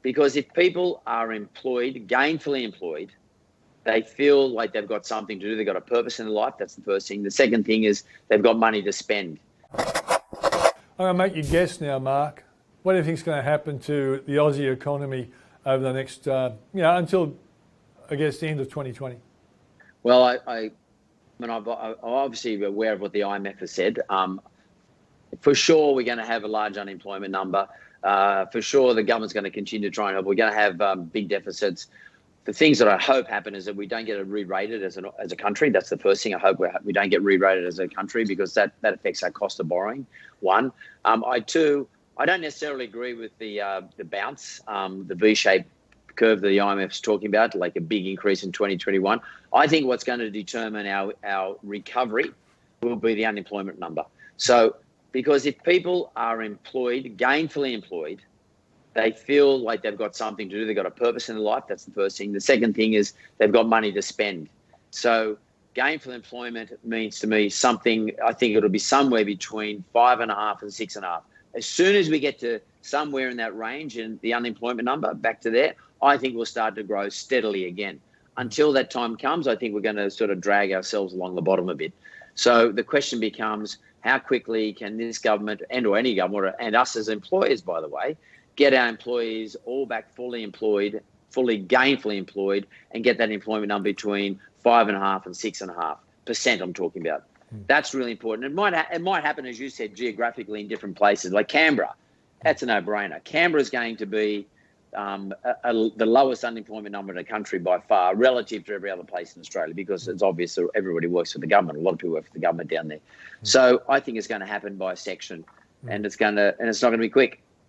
because if people are employed, gainfully employed, they feel like they've got something to do. They've got a purpose in their life. That's the first thing. The second thing is they've got money to spend. I'm going to make you guess now, Mark. What do you think is going to happen to the Aussie economy over the next, until, I guess, the end of 2020? Well, I'm obviously aware of what the IMF has said. For sure, we're going to have a large unemployment number. For sure, the government's going to continue to try and help. We're going to have big deficits. The things that I hope happen is that we don't get re-rated as a country. That's the first thing. I hope we don't get re-rated as a country, because that affects our cost of borrowing. One. I don't necessarily agree with the bounce, the V-shaped curve that the IMF's talking about, like a big increase in 2021. I think what's going to determine our recovery will be the unemployment number. So, because if people are employed, gainfully employed, they feel like they've got something to do. They've got a purpose in their life. That's the first thing. The second thing is they've got money to spend. So gainful employment means to me something, I think it'll be somewhere between 5.5 and 6.5. As soon as we get to somewhere in that range and the unemployment number back to there, I think we'll start to grow steadily again. Until that time comes, I think we're going to sort of drag ourselves along the bottom a bit. So the question becomes, how quickly can this government or any government, and us as employers, by the way, get our employees all back fully employed, fully gainfully employed, and get that employment number between 5.5 and 6.5%. I'm talking about. That's really important. It might happen, as you said, geographically in different places, like Canberra. That's a no-brainer. Canberra is going to be the lowest unemployment number in the country by far, relative to every other place in Australia, because it's obvious that everybody works for the government. A lot of people work for the government down there. So I think it's going to happen by section, and it's not going to be quick.